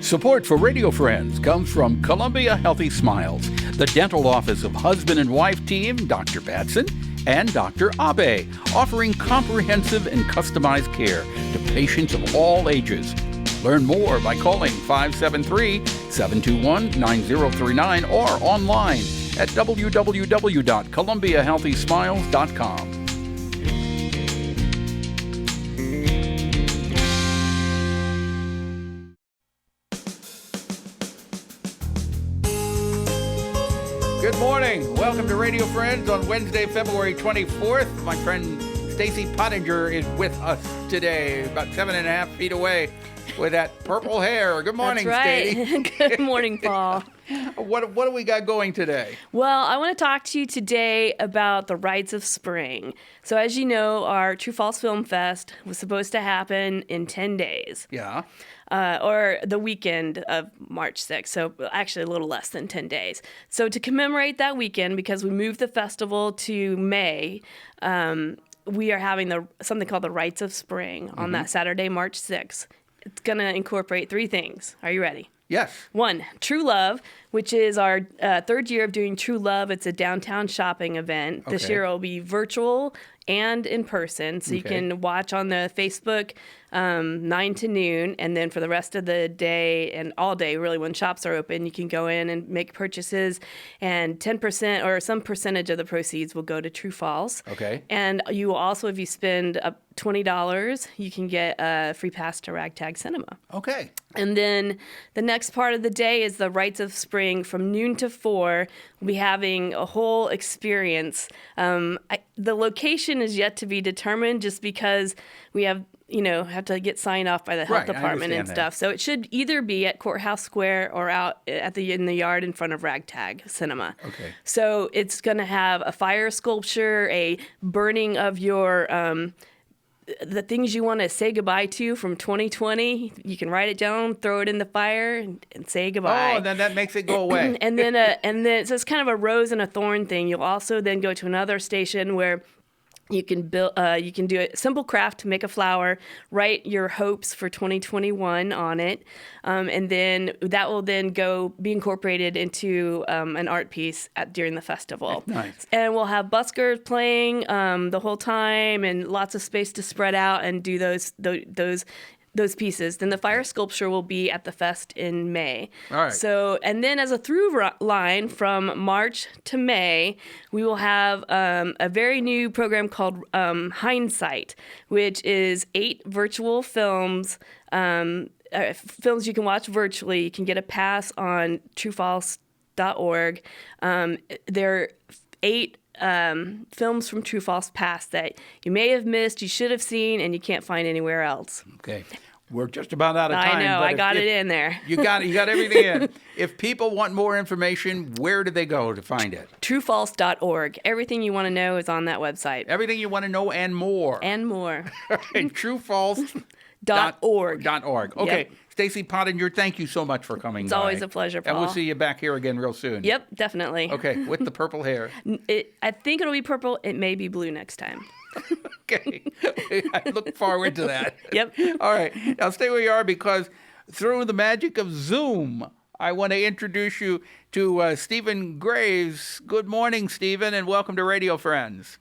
Support for Radio Friends comes from Columbia Healthy Smiles, the dental office of husband and wife team Dr. Batson and Dr. Abe, offering comprehensive and customized care to patients of all ages. Learn more by calling 573-721-9039 or online at www.columbiahealthysmiles.com. Good morning. Welcome to Radio Friends on Wednesday, February 24th. My friend Stacie Pottinger is with us today, about 7.5 feet away with that purple hair. Good morning, That's right. Stacie. Good morning, Paul. What do we got going today? Well, I want to talk to you today about the Rites of Spring. So as you know, our True False Film Fest was supposed to happen in 10 days. Yeah. Or the weekend of March 6th, so actually a little less than 10 days. So to commemorate that weekend, because we moved the festival to May, we are having something called the Rites of Spring on that Saturday, March 6th. It's going to incorporate 3 things. Are you ready? Yes. 1, True Love, which is our third year of doing True Love. It's a downtown shopping event. This year it will be virtual and in person, so you can watch on the Facebook 9 to noon, and then for the rest of the day and all day, really, when shops are open, you can go in and make purchases, and 10% or some percentage of the proceeds will go to True False. Okay. And you will also, if you spend up $20, you can get a free pass to Ragtag Cinema. Okay. And then the next part of the day is the Rites of Spring from noon to 4. We'll be having a whole experience. The location is yet to be determined just because we have to get signed off by the health department and stuff. So it should either be at Courthouse Square or out in the yard in front of Ragtag Cinema. Okay. So it's going to have a fire sculpture, a burning of your the things you want to say goodbye to from 2020. You can write it down, throw it in the fire, and say goodbye. Oh, then that makes it go away. and then so it's kind of a rose and a thorn thing. You'll also then go to another station where you can build. You can do a simple craft to make a flower. Write your hopes for 2021 on it, and then that will then be incorporated into an art piece during the festival. Nice. And we'll have buskers playing the whole time, and lots of space to spread out and do those pieces. Then the fire sculpture will be at the fest in May. All right. So, and then as a through line from March to May, we will have a very new program called Hindsight, which is 8 virtual films, films you can watch virtually. You can get a pass on truefalse.org. There are 8 films from True False past that you may have missed, you should have seen, and you can't find anywhere else. Okay. We're just about out of time. I know. I got it in there. You got everything in. If people want more information, where do they go to find it? Truefalse.org. Everything you want to know is on that website. Everything you want to know and more. And more. Truefalse.org. Okay. Yep. Stacie Pottinger, thank you so much for coming by. It's always a pleasure, Paul. And we'll see you back here again real soon. Yep, definitely. Okay, with the purple hair. I think it'll be purple. It may be blue next time. Okay. I look forward to that. Yep. All right. Now stay where you are, because through the magic of Zoom, I want to introduce you to Stephen Graves. Good morning, Stephen, and welcome to Radio Friends.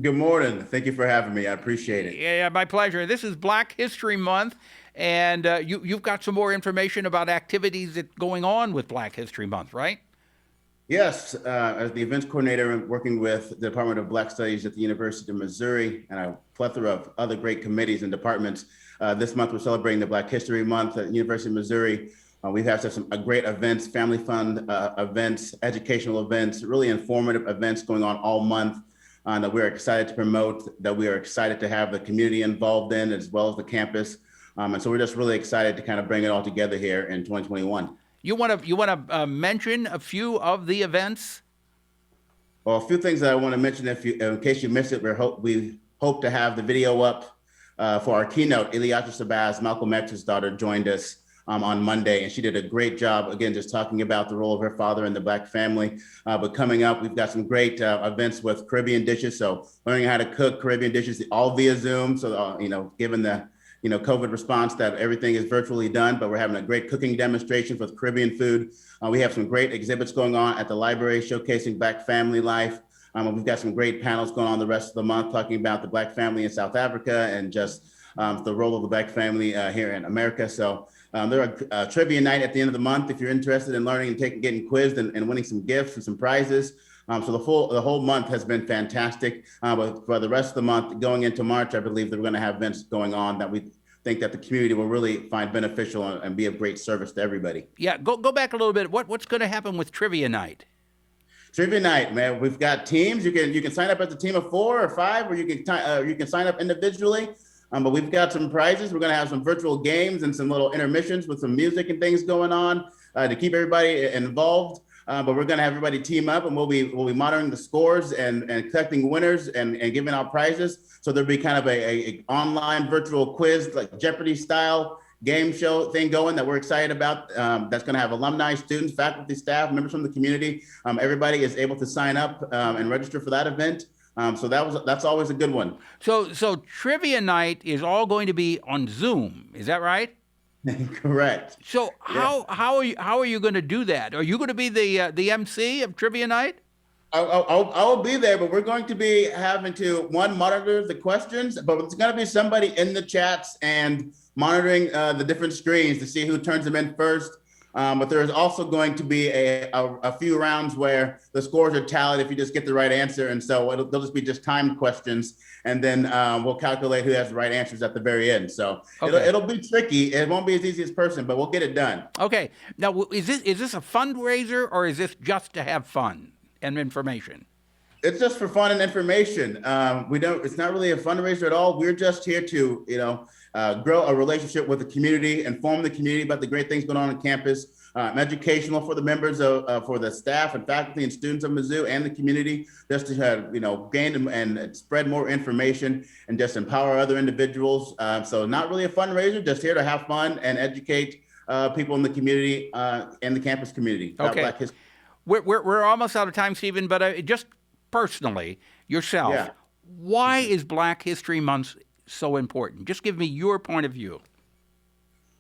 Good morning. Thank you for having me. I appreciate it. Yeah, my pleasure. This is Black History Month, and you've got some more information about activities that's going on with Black History Month, right? Yes, as the events coordinator, I'm working with the Department of Black Studies at the University of Missouri and a plethora of other great committees and departments. This month, we're celebrating the Black History Month at the University of Missouri. We've had some great events, family fun events, educational events, really informative events going on all month that we're excited to promote, that we are excited to have the community involved in, as well as the campus. And so we're just really excited to kind of bring it all together here in 2021. You want to mention a few of the events? Well, a few things that I want to mention, in case you missed it, we hope to have the video up for our keynote. Ilyasah Shabazz, Malcolm X's daughter, joined us on Monday, and she did a great job, again, just talking about the role of her father in the Black family. But coming up, we've got some great events with Caribbean dishes. So learning how to cook Caribbean dishes, all via Zoom. So, given the COVID response that everything is virtually done, but we're having a great cooking demonstration with Caribbean food. We have some great exhibits going on at the library showcasing Black family life. We've got some great panels going on the rest of the month talking about the Black family in South Africa and just the role of the Black family here in America. So there are a trivia night at the end of the month if you're interested in learning and getting quizzed and winning some gifts and some prizes. So the whole month has been fantastic. But for the rest of the month, going into March, I believe that we're going to have events going on that we think that the community will really find beneficial and be of great service to everybody. Yeah, go back a little bit. What's going to happen with Trivia Night? Trivia night, man. We've got teams. You can sign up as a team of 4 or 5, or you can sign up individually. But we've got some prizes. We're going to have some virtual games and some little intermissions with some music and things going on to keep everybody involved. But we're going to have everybody team up, and we'll be monitoring the scores and collecting winners and giving out prizes. So there'll be kind of a online virtual quiz, like Jeopardy style game show thing going that we're excited about. That's going to have alumni, students, faculty, staff, members from the community. Everybody is able to sign up and register for that event. So that's always a good one. So Trivia Night is all going to be on Zoom. Is that right? Correct. So how are you going to do that? Are you going to be the MC of Trivia Night? I'll be there, but we're going to be having to monitor the questions, but it's going to be somebody in the chats and monitoring the different screens to see who turns them in first. But there's also going to be a few rounds where the scores are tallied if you just get the right answer. And so they'll just be timed questions. And then we'll calculate who has the right answers at the very end. So okay. It'll be tricky. It won't be as easy as person, but we'll get it done. Okay. Now, is this a fundraiser, or is this just to have fun and information? It's just for fun and information. It's not really a fundraiser at all. We're just here to, grow a relationship with the community, inform the community about the great things going on campus, educational for the members for the staff and faculty and students of Mizzou and the community, just to gain and spread more information and just empower other individuals. So not really a fundraiser, just here to have fun and educate people in the community and the campus community about Black history. We're almost out of time, Stephen, but just personally, yourself, why is Black History Month so important? Just give me your point of view.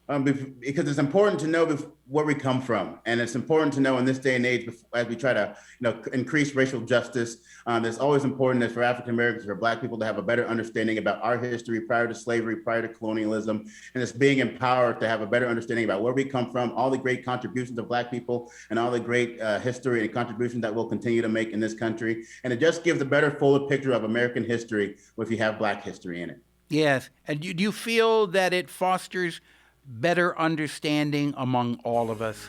Because it's important to know where we come from. And it's important to know in this day and age, as we try to increase racial justice, it's always important that for African Americans, for Black people to have a better understanding about our history prior to slavery, prior to colonialism, and it's being empowered to have a better understanding about where we come from, all the great contributions of Black people, and all the great history and contributions that we'll continue to make in this country. And it just gives a better, fuller picture of American history if you have Black history in it. Yes. And do you feel that it fosters better understanding among all of us?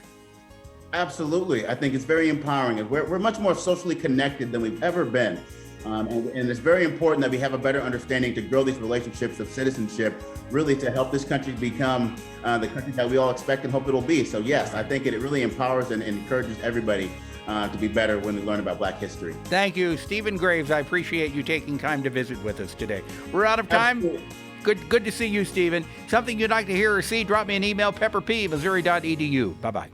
Absolutely. I think it's very empowering. We're much more socially connected than we've ever been. And it's very important that we have a better understanding to grow these relationships of citizenship, really to help this country become the country that we all expect and hope it'll be. So yes, I think it really empowers and encourages everybody to be better when we learn about Black history. Thank you, Stephen Graves. I appreciate you taking time to visit with us today. We're out of time. Absolutely. Good to see you, Stephen. Something you'd like to hear or see, drop me an email, pepperp@missouri.edu. Bye-bye.